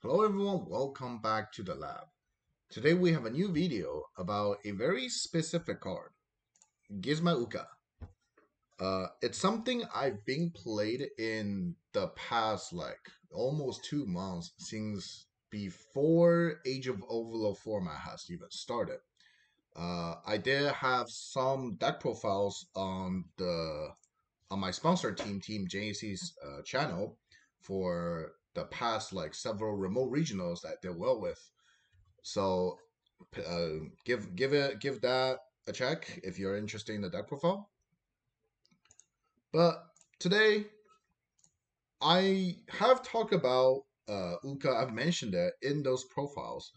Hello everyone, welcome back to the lab. Today we have a new video about a very specific card, Gizmauka. It's something I've been played in the past like almost 2 months since before Age of Overload format has even started. I did have some deck profiles on my sponsor team, Team JC's channel for the past like several remote regionals that I did well with. So give that a check if you're interested in the deck profile. But today I have talked about Uka. I've mentioned it in those profiles.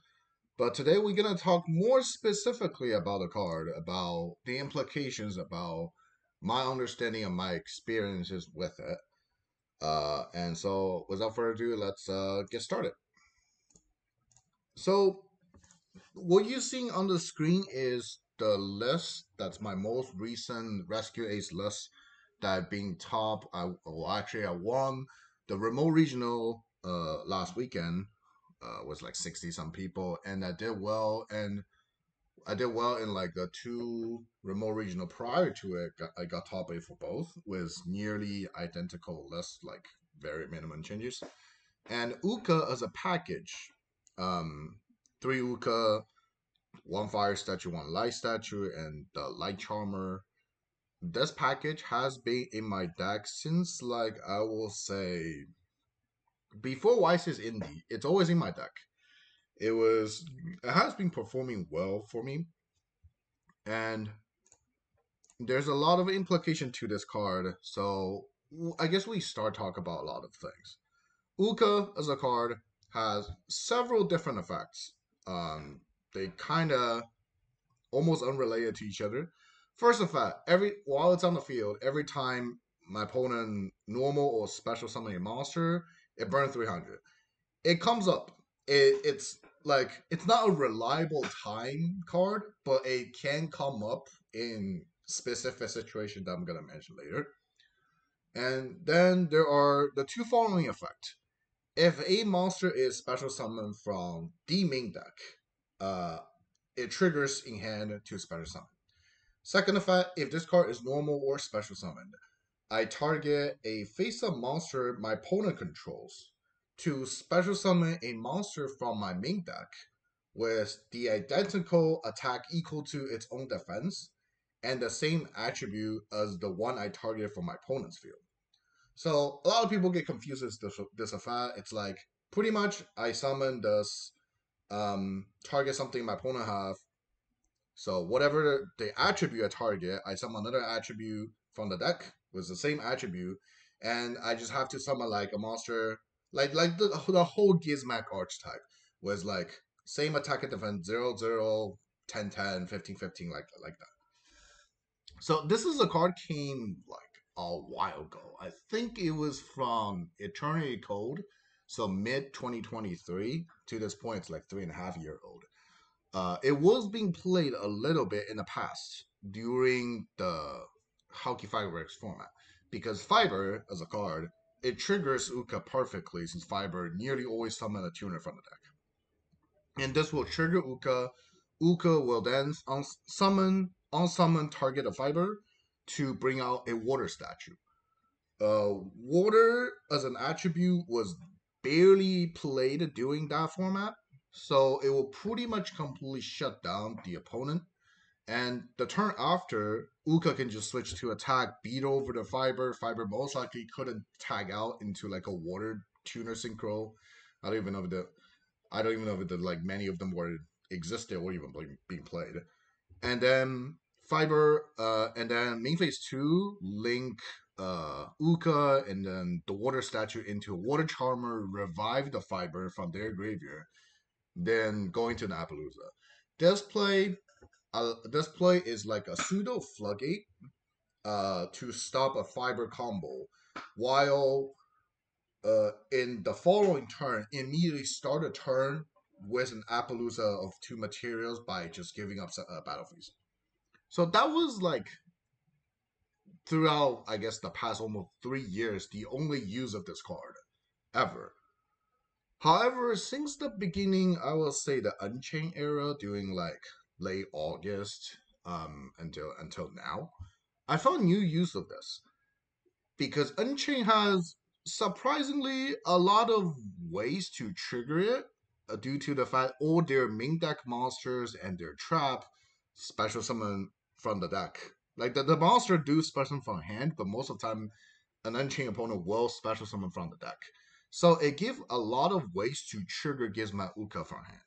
But today we're gonna talk more specifically about the card, about the implications, about my understanding and my experiences with it. And so without further ado, let's get started. So what you're seeing on the screen is the list. That's my most recent Rescue Ace list that I've been top. I won the remote regional last weekend. Was like 60 some people, and I did well. And I did well in like the two remote regional prior to it. I got top 8 for both with nearly identical lists, like very minimum changes. And Uka as a package, um, 3 Uka, 1 fire statue, 1 light statue, and the light charmer. This package has been in my deck since like I will say before Wise's Indie. It's always in my deck. It has been performing well for me, and there's a lot of implication to this card. So I guess we start talk about a lot of things. Uka as a card has several different effects. They kind of almost unrelated to each other. First effect, every while it's on the field, every time my opponent normal or special summon a monster, it burns 300. It comes up. It's like it's not a reliable time card, but it can come up in specific situations that I'm gonna mention later. And then there are the two following effects. If a monster is special summoned from the main deck, uh, it triggers in hand to special summon. Second effect, if this card is normal or special summoned, I target a face-up monster my opponent controls to special summon a monster from my main deck with the identical attack equal to its own defense and the same attribute as the one I targeted from my opponent's field. So a lot of people get confused with this effect. It's like pretty much I summon this target something my opponent have. So whatever the attribute I target, I summon another attribute from the deck with the same attribute, and I just have to summon like a monster, like the whole Gizmac archetype was like same attack and defense 0, 0, 10, 10, 15, 15, like that. So this is a card came like a while ago. I think it was from Eternity Code, so mid 2023 to this point. It's like 3.5 year old. It was being played a little bit in the past during the Hauki Fireworks format because Fiber as a card it triggers Uka perfectly since Fiber nearly always summon a tuner from the deck, and this will trigger Uka. Uka will then unsummon target a Fiber to bring out a water statue. Water as an attribute was barely played during that format, so it will pretty much completely shut down the opponent. And the turn after, Uka can just switch to attack, beat over the Fiber. Fiber most likely couldn't tag out into like a water tuner synchro. I don't even know if the I don't even know if the like many of them were existed or even being played. And then Fiber, and then main phase 2, Link, Uka, and then the water statue into a water charmer, revive the Fiber from their graveyard, then going to Napalooza. This play, this play is like a pseudo floodgate, to stop a Fiber combo, while in the following turn, immediately start a turn with an Appaloosa of 2 materials by just giving up battle phase. So that was like throughout, I guess, the past almost 3 years, the only use of this card ever. However, since the beginning, I will say the Unchain era during like late August until now, I found new use of this because Unchain has surprisingly a lot of ways to trigger it due to the fact all their main deck monsters and their trap special summon from the deck. Like the monster do special from hand, but most of the time an Unchained opponent will special summon from the deck. So it gives a lot of ways to trigger Gizmo Uka from hand.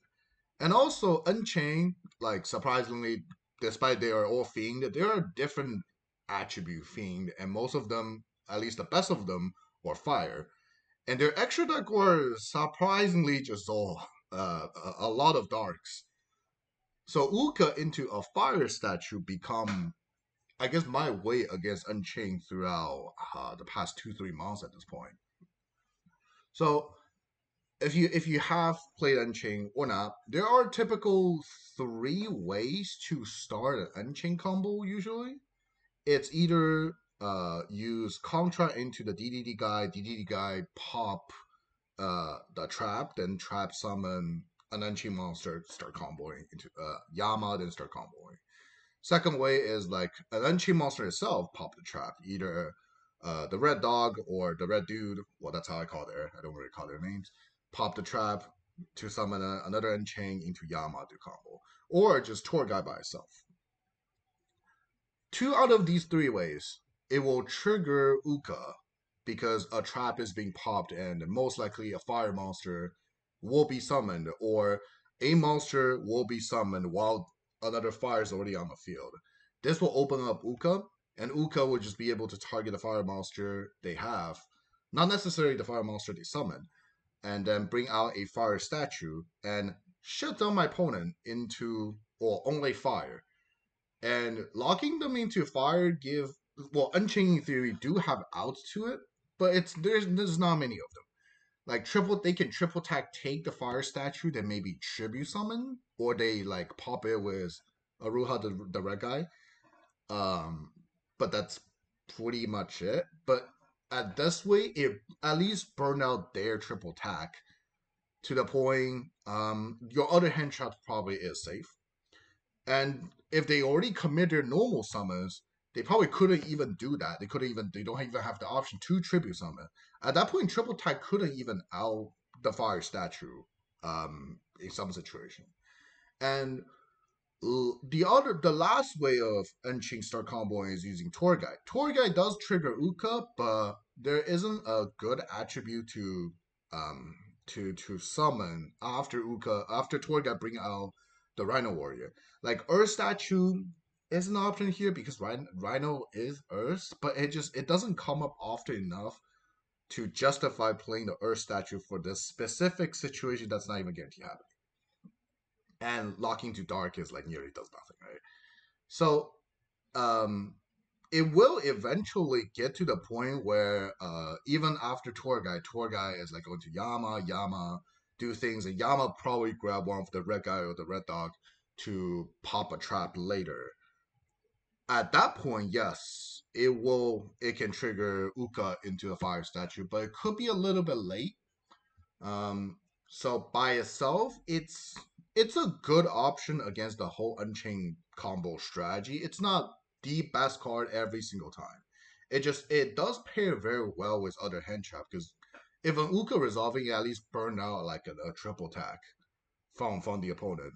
And also Unchained, like surprisingly, despite they are all fiend, there are different attribute fiend, and most of them, at least the best of them, are fire. And their extra deck were surprisingly just all a lot of darks. So Uka into a fire statue become, I guess, my way against Unchained throughout the past 2 3 months at this point. So if you have played Unchained or not, there are typical 3 ways to start an Unchained combo usually. It's either use Contra into the DDD guy pop the trap, then trap summon an Unchained monster, start comboing into Yama, then start comboing. Second way is like an Unchained monster itself pop the trap, either the red dog or the red dude. Well, that's how I call their. I don't really call their names. Pop the trap to summon another Unchained into Yama to combo, or just tour guy by itself. 2 out of these 3 ways, it will trigger Uka because a trap is being popped and most likely a fire monster will be summoned or a monster will be summoned while another fire is already on the field. This will open up Uka, and Uka will just be able to target the fire monster they have, not necessarily the fire monster they summon, and then bring out a fire statue and shut down my opponent into or only fire and locking them into fire give Unchaining Theory do have outs to it, but there's not many of them. Like they can triple attack take the fire statue, then maybe tribute summon, or they like pop it with Aruha the red guy. Um, but that's pretty much it. But at this way, it at least burn out their triple attack to the point. Your other hand shot probably is safe. And if they already committed their normal summons, they probably couldn't even do that. They don't even have the option to tribute summon. At that point, Triple Tide couldn't even out the fire statue in some situation. And the last way of unching start comboing is using Tour Guide. Tour Guide does trigger Uka, but there isn't a good attribute um to summon after Tour Guide bring out the Rhino Warrior. Like Earth Statue is an option here because Rhino is Earth, but it doesn't come up often enough to justify playing the Earth Statue for this specific situation that's not even guaranteed happening. And locking to dark is like nearly does nothing, right? So um it will eventually get to the point where even after tour guy is like going to Yama do things, and Yama probably grab one of the red guy or the red dog to pop a trap later. At that point, yes, it can trigger Uka into a fire statue, but it could be a little bit late. Um, so by itself, it's a good option against the whole Unchained combo strategy. It's not the best card every single time. It does pair very well with other hand trap because if an Uka resolving, it at least burn out like a triple attack from the opponent.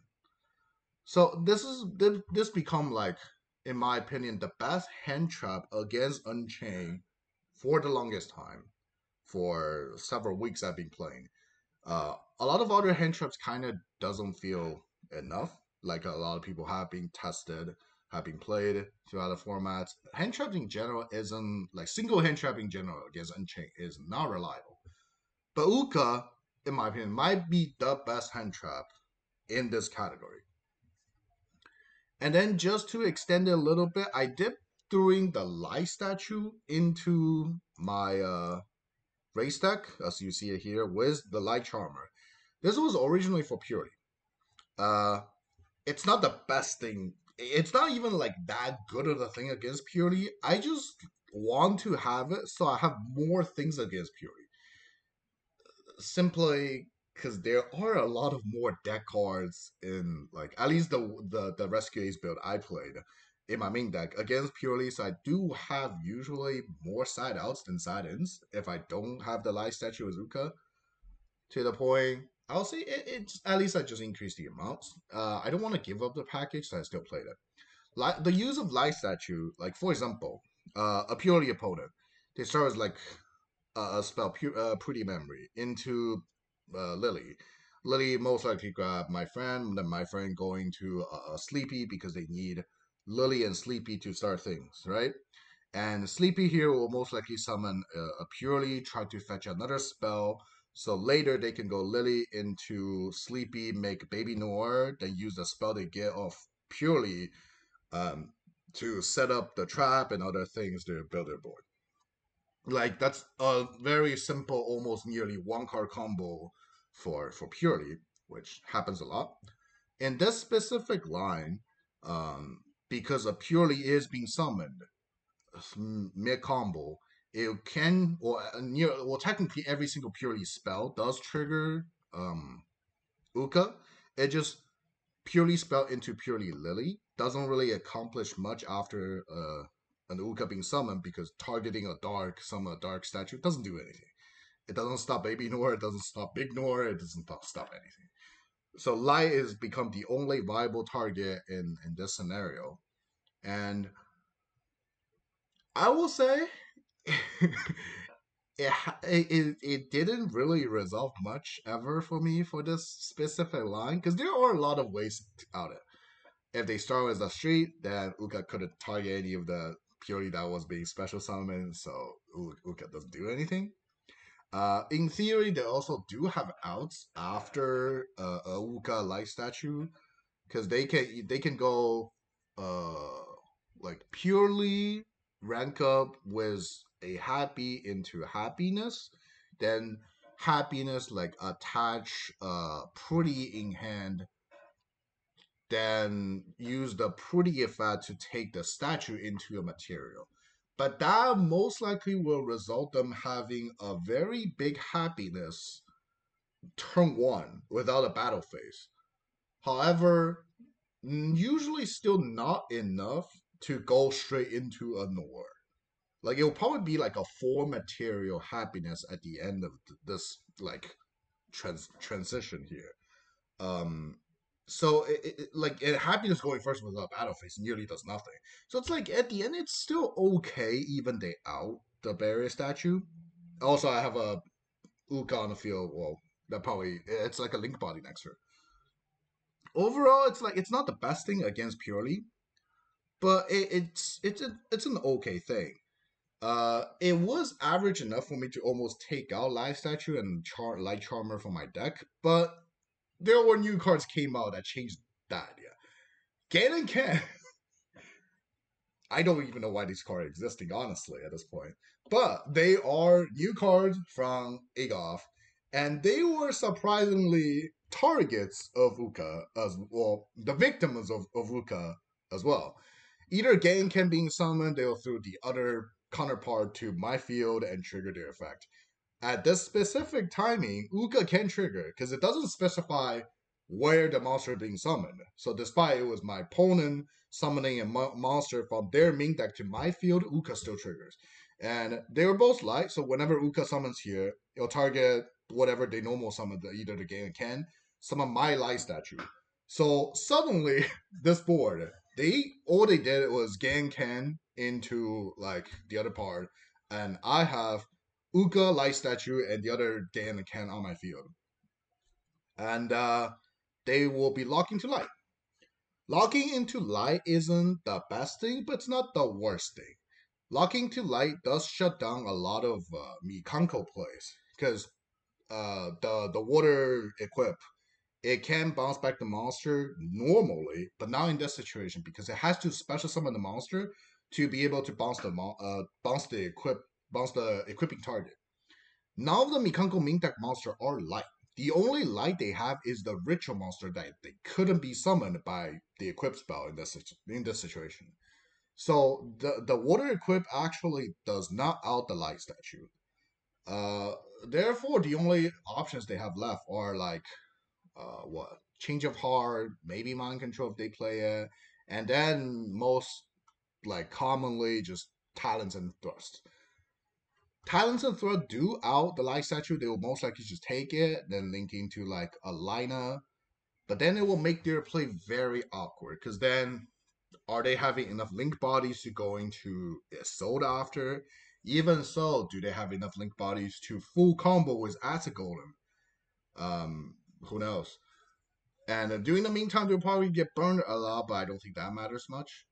So this become like, in my opinion, the best hand trap against Unchained for the longest time. For several weeks I've been playing. A lot of other hand traps kind of doesn't feel enough. Like a lot of people have been tested, have been played throughout the formats. Hand trap in general isn't like single hand trap in general against Unchained is not reliable. But Uka, in my opinion, might be the best hand trap in this category. And then just to extend it a little bit, I dipped throwing the light statue into my race deck, as you see it here, with the light charmer. This was originally for Purrely. Uh, it's not the best thing. It's not even like that good of a thing against Purrely. I just want to have it so I have more things against Purrely. Simply, because there are a lot of more deck cards in like at least the Rescue Ace build I played in my main deck against Purely. So I do have usually more side outs than side ins if I don't have the Light Statue Azuka. To the point, I'll say it's at least I just increased the amounts. I don't want to give up the package, so I still played it. Like the use of Light Statue, like for example, a Purely opponent, they start as like a spell, Pretty Memory, into Lily. Lily most likely grab my friend, then my friend going to Sleepy because they need Lily and Sleepy to start things, right? And Sleepy here will most likely summon a Purely, try to fetch another spell. So later they can go Lily into Sleepy, make Baby Noir, then use the spell they get off Purely um, to set up the trap and other things to build their board. Like that's a very simple, almost nearly one card combo for Purely, which happens a lot. In this specific line, because a Purely is being summoned mid combo, it can or near well technically every single Purely spell does trigger Uka. It just Purely spell into Purely Lily doesn't really accomplish much after an Uka being summoned because targeting a dark, summon a dark statue doesn't do anything. It doesn't stop Baby Noir, it doesn't stop Big Noir, it doesn't stop anything. So Light is become the only viable target in this scenario. And I will say it didn't really resolve much ever for me for this specific line because there are a lot of ways out it. If they start with a street, then Uka couldn't target any of the Purely that was being special summoned, so Uka doesn't do anything. In theory, they also do have outs after a Uka light statue because they can go uh like Purely rank up with a happy into happiness, then happiness like attach pretty in hand, then use the pretty effect to take the statue into a material. But that most likely will result them having a very big happiness turn one without a battle phase. However, usually still not enough to go straight into a Noir. Like it'll probably be like a four material happiness at the end of this like transition here. Um, so like happiness going first without battle phase nearly does nothing. So it's like at the end it's still okay even they out the barrier statue. Also, I have a Uka on the field. Well, that probably it's like a link body next to her. Overall, it's like it's not the best thing against Purely, but it's an okay thing. It was average enough for me to almost take out Live Statue and Light Charmer from my deck, but there were new cards came out that changed that. Yeah, Gen&Ken. I don't even know why these cards are existing, honestly, at this point. But they are new cards from Agoff, and they were surprisingly targets of Uka as well, the victims of Uka as well. Either Gen&Ken being summoned, they'll throw the other counterpart to my field and trigger their effect. At this specific timing, Uka can trigger because it doesn't specify where the monster is being summoned. So despite it was my opponent summoning a monster from their main deck to my field, Uka still triggers. And they were both light, so whenever Uka summons here, it'll target whatever they normal summon, either the Gen&Ken, summon my light statue. So suddenly, this board, all they did was Gen&Ken into like the other part, and I have Uka light statue and the other Gen&Ken on my field, and they will be locking to light. Locking into light isn't the best thing, but it's not the worst thing. Locking to light does shut down a lot of Mikanko plays because the water equip it can bounce back the monster normally, but not in this situation because it has to special summon the monster to be able to bounce the equipping target. Now the Mikanko main deck monster are light. The only light they have is the ritual monster that they couldn't be summoned by the equip spell in this situation. So the water equip actually does not out the light statue. Uh, Therefore, the only options they have left are like what change of heart, maybe mind control if they play it, and then most like commonly just talents and thrust. Talents and thrust do out the life statue. They will most likely just take it, then link into like a liner, but then it will make their play very awkward because then are they having enough link bodies to go into Isolde after? Even so, do they have enough link bodies to full combo with Acid Golem? Who knows? And during the meantime, they'll probably get burned a lot, but I don't think that matters much.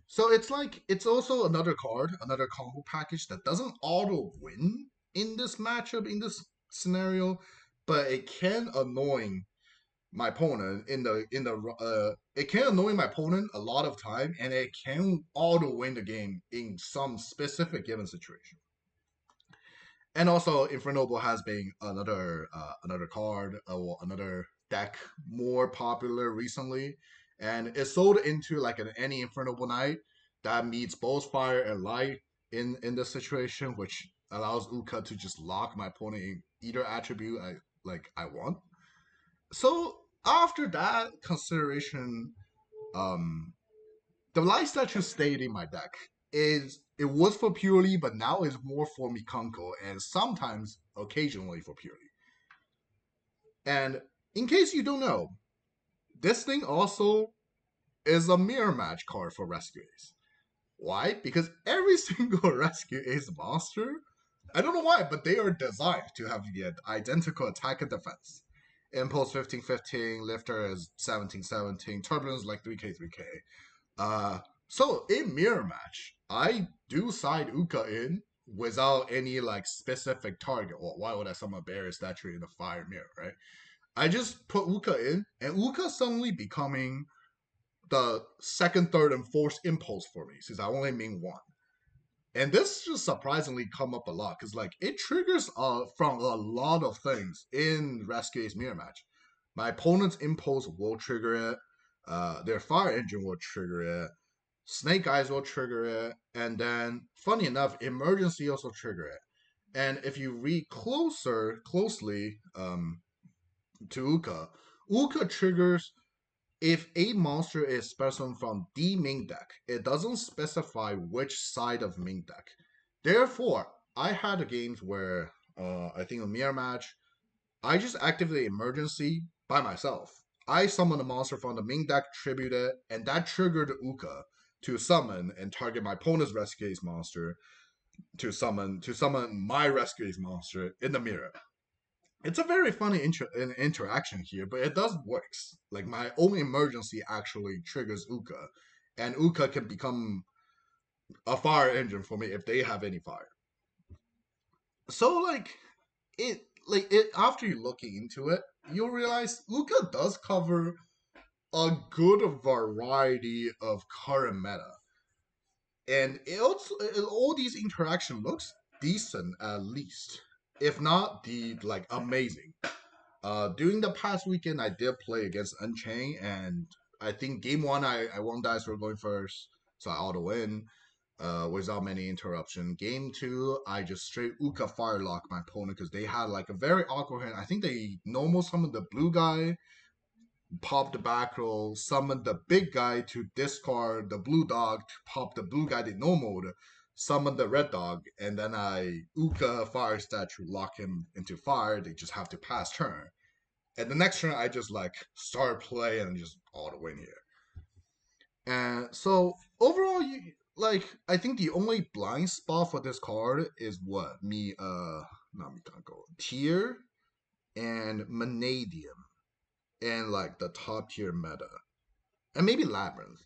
So it's like it's also another card, another combo package that doesn't auto win in this matchup, in this scenario, but it can annoy my opponent it can annoy my opponent a lot of time, and it can auto win the game in some specific given situation. And also, Infernoble has been another card or another deck more popular recently, and it's sold into like any Infernoble Knight that meets both fire and light in this situation, which allows Uka to just lock my opponent in either attribute I want. So after that consideration, um, the light statue stayed in my deck. It was for Purely, but now it's more for Mikanko and sometimes occasionally for Purely. And in case you don't know, this thing also is a mirror match card for Rescue Ace. Why? Because every single Rescue Ace monster, I don't know why, but they are designed to have the identical attack and defense. Impulse 15-15, Lifter is 17-17, Turbulence like 3k 3k. Uh, so in mirror match, I do side Uka in without any like specific target. Well, why would I summon a barrier statue in the fire mirror, right? I just put Uka in, and Uka suddenly becoming the second, third, and fourth impulse for me, since I only mean one. And this just surprisingly come up a lot because like it triggers from a lot of things in Rescue Ace mirror match. My opponent's impulse will trigger it. Their fire engine will trigger it. Snake Eyes will trigger it, and then, funny enough, Emergency also trigger it. And if you read closely to Uka, Uka triggers if a monster is special from the main deck. It doesn't specify which side of main deck. Therefore, I had games where I think a mirror match, I just activate Emergency by myself. I summoned a monster from the main deck, tribute it, and that triggered Uka to summon and target my opponent's Rescue Ace monster to summon my Rescue Ace monster in the mirror. It's a very funny interaction here, but it does works. Like my own emergency actually triggers Uka, and Uka can become a fire engine for me if they have any fire. So like it after you looking into it, you'll realize Uka does cover a good variety of current meta, and all these interaction looks decent at least, if not the like amazing. During the past weekend, I did play against Unchain, and I think game one I won dice for going first, so I auto win. Without many interruption. Game two, I just straight Uka firelock my opponent because they had like a very awkward hand. I think they normal summoned the blue guy, pop the back roll, summon the big guy to discard the blue dog to pop the blue guy to normal, summon the red dog, and then I Uka fire statue, lock him into fire. They just have to pass turn. And the next turn, I just like start play and just auto win here. And so overall, I think the only blind spot for this card is what not Mikanko, Tier and Manadium, and like the top tier meta, and maybe Labyrinth.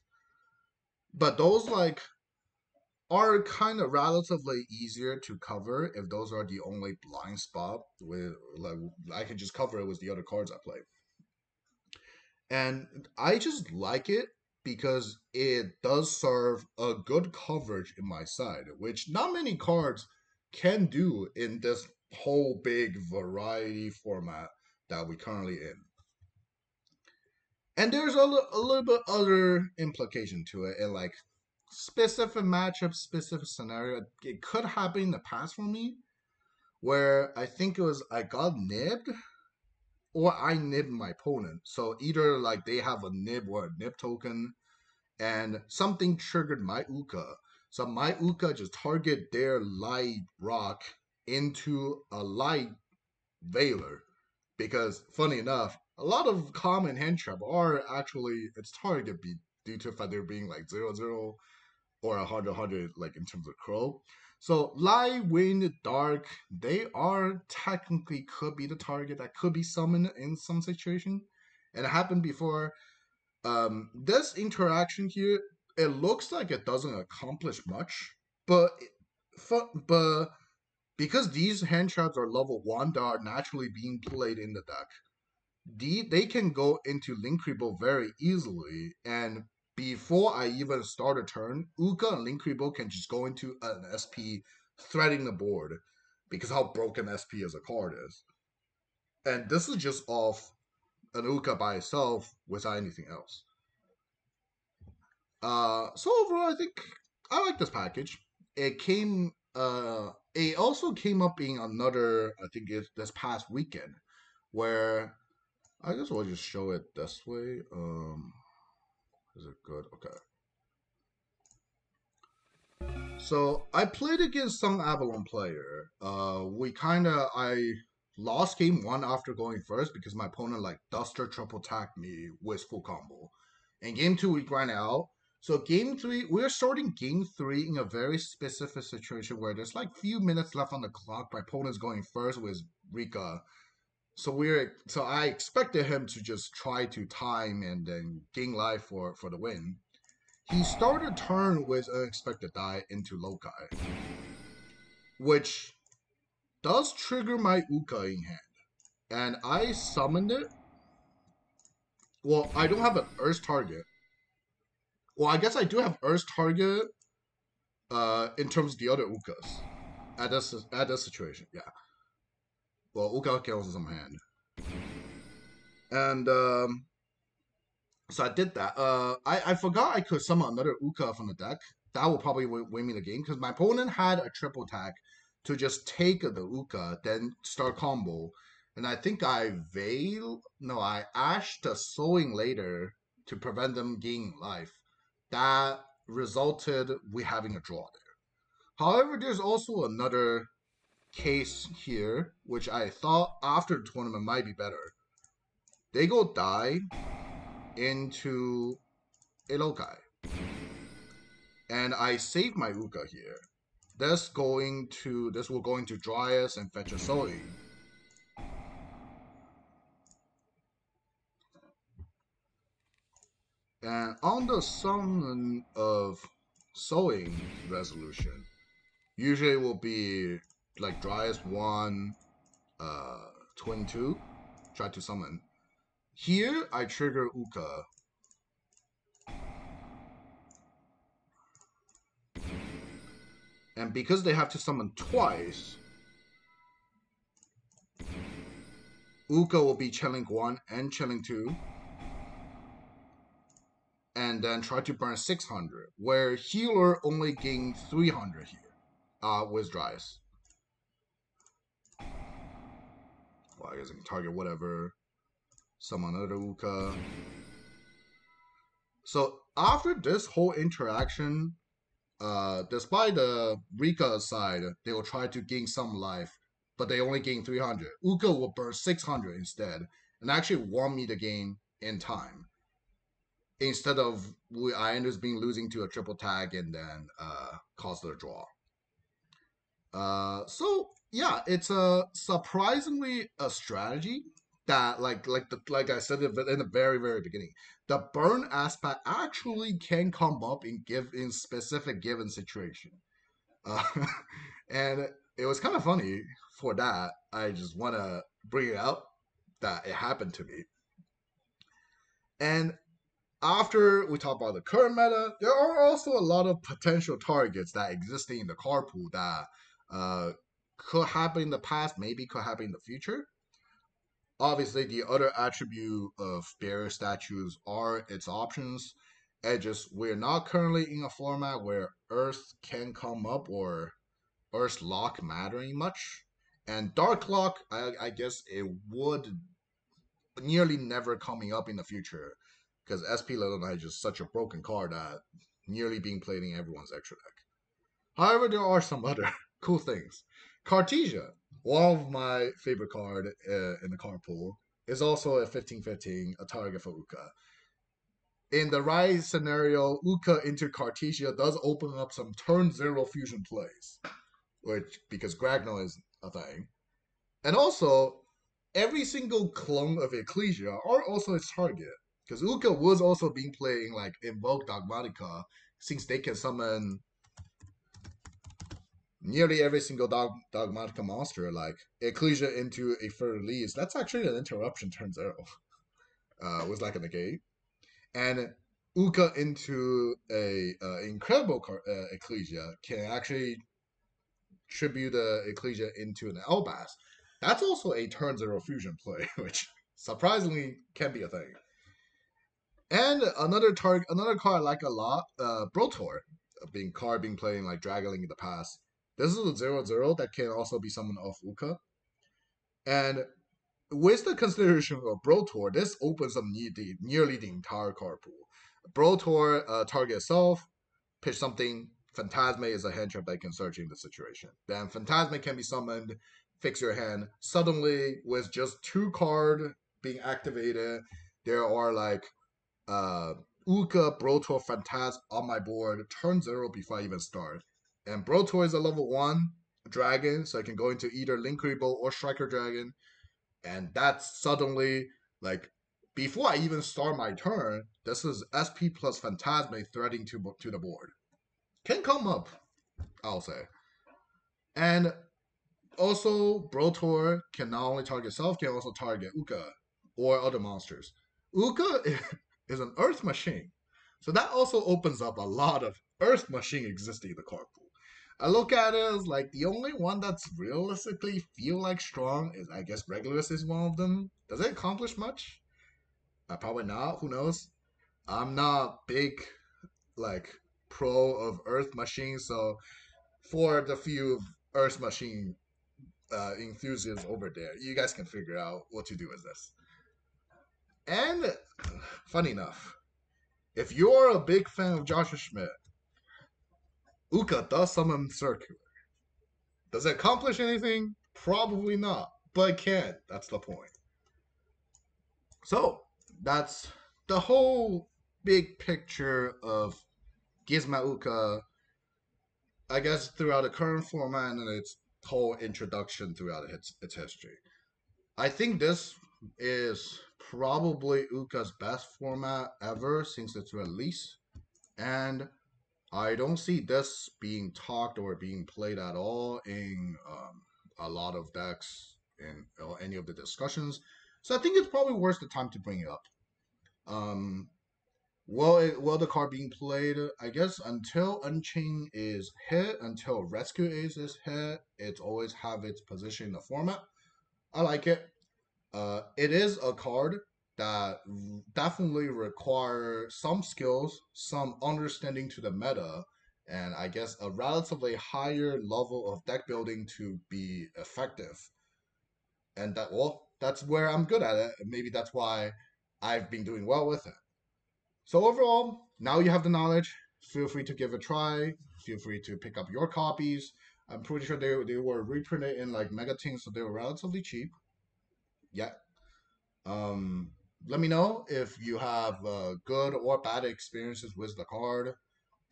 But those like are kind of relatively easier to cover if those are the only blind spot with like I can just cover it with the other cards I play. And I just like it because it does serve a good coverage in my side, which not many cards can do in this whole big variety format that we currently in. And there's a little bit other implication to it, and like specific matchup, specific scenario. It could happen in the past for me where I think it was I got nibbed or I nibbed my opponent. So either like they have a nib or a nib token, and something triggered my Uka. So my Uka just target their light rock into a light Veiler. Because funny enough, a lot of common hand trap are actually its target be due to the fact they're being like 0 0 or 100 like in terms of crow. So light, wind, dark, they are technically could be the target that could be summoned in some situation. And it happened before. This interaction here, it looks like it doesn't accomplish much, but but because these hand traps are level one that are naturally being played in the deck, they can go into Link Creepo very easily. And before I even start a turn, Uka and Link Creepo can just go into an SP threading the board because how broken SP as a card is. And this is just off an Uka by itself without anything else. So overall, I think I like this package. It also came up in another, I think it's this past weekend, where I guess we'll just show it this way. Is it good? Okay. So I played against some Avalon player. I lost game one after going first because my opponent like Duster triple attacked me with full combo. In game two we grind out. So game three, we're starting game three in a very specific situation where there's like few minutes left on the clock. My opponent's going first with Rikka. So I expected him to just try to time and then gain life for the win. He started turn with unexpected die into Lokai, which does trigger my Uka in hand. And I summoned it. Well, I don't have an Earth target. Well, I guess I do have Earth target in terms of the other Ukas at this situation. Yeah. Well, Uka kills some hand. And so I did that. I forgot I could summon another Uka from the deck. That will probably win me the game because my opponent had a triple attack to just take the Uka, then start combo. And I think I ashed the sowing later to prevent them gaining life. That resulted we having a draw there. However, there's also another case here, which I thought after the tournament might be better. They go die into a Lokai. And I save my Uka here. This will go into Dryas and fetch a sowing. And on the summon of sowing resolution, usually it will be like Dryas 1, Twin 2, try to summon. Here I trigger Uka. And because they have to summon twice, Uka will be Chilling 1 and Chilling 2. And then try to burn 600, where healer only gain 300 here with Dryas. Well, I guess I can target whatever, summon another Uka. So after this whole interaction, despite the Rikka side, they will try to gain some life, but they only gain 300. Uka will burn 600 instead, and actually won me the game in time. Instead of I ended up being losing to a triple tag and then caused a draw. So yeah, it's a surprisingly a strategy that like I said in the very beginning, the burn aspect actually can come up in specific given situation. Uh, and it was kind of funny for that. I just want to bring it out that it happened to me. And after we talk about the current meta, there are also a lot of potential targets that exist in the card pool that uh, could happen in the past, maybe could happen in the future. Obviously, the other attribute of barrier statues are its options. And just we're not currently in a format where Earth can come up or Earth's lock mattering much. And Dark Lock, I guess it would nearly never coming up in the future because SP Little Knight is just such a broken card that nearly being played in everyone's extra deck. However, there are some other cool things. Cartesia, one of my favorite card in the card pool, is also a 15/15, a target for Uka. In the right scenario, Uka into Cartesia does open up some turn zero fusion plays, which because Gragno is a thing. And also, every single clone of Ecclesia are also its target. Because Uka was also being played in like Invoke Dogmatica, since they can summon nearly every single Dogmatica monster, like Ecclesia into a Purrely. That's actually an interruption turn zero. Was like a negate. And Uka into a incredible Ecclesia can actually tribute Ecclesia into an Elbas. That's also a turn zero fusion play, which surprisingly can be a thing. And another card I like a lot, Brotor, being playing like Dragoling in the past. This is a 0/0 that can also be summoned off Uka. And with the consideration of Brotor, this opens up nearly the entire card pool. Brotor target itself, pitch something. Phantasme is a hand trap that can search in the situation. Then Phantasme can be summoned, fix your hand. Suddenly, with just 2 card being activated, there are like uh Uka, Brotor, Phantasm on my board, turn 0 before I even start. And Brotor is a level 1 dragon, so I can go into either Link Bolt or Striker Dragon. And that's suddenly like before I even start my turn, this is SP plus Phantasme threading to the board. Can come up, I'll say. And also, Brotor can not only target self, can also target Uka or other monsters. Uka is an Earth machine, so that also opens up a lot of Earth machine existing in the card pool. I look at it as like the only one that's realistically feel like strong is I guess Regulus is one of them. Does it accomplish much? Probably not. Who knows? I'm not big like pro of Earth machine, so for the few Earth machine enthusiasts over there, you guys can figure out what to do with this. And funny enough, if you're a big fan of Joshua Schmidt, Uka does summon Circular. Does it accomplish anything? Probably not, but it can. That's the point. So that's the whole big picture of Gizmo Uka, I guess, throughout the current format and its whole introduction throughout its history. I think this is probably Uka's best format ever since its release, and I don't see this being talked or being played at all in a lot of decks in any of the discussions. So I think it's probably worth the time to bring it up. Um, well, the card being played, I guess, until Unchain is hit, until Rescue Ace is hit, it's always have its position in the format. I like it. It is a card that definitely require some skills, some understanding to the meta, and I guess a relatively higher level of deck building to be effective. And that's where I'm good at it. And maybe that's why I've been doing well with it. So overall, now you have the knowledge. Feel free to give it a try. Feel free to pick up your copies. I'm pretty sure they were reprinted in like mega teams, so they were relatively cheap. Yeah, Um, let me know if you have good or bad experiences with the card,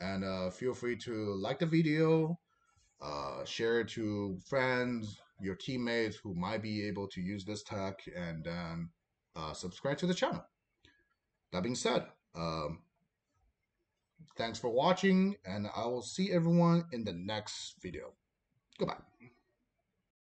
and feel free to like the video, share it to friends, your teammates who might be able to use this tech, and then subscribe to the channel. That being said, thanks for watching, and I will see everyone in the next video. Goodbye.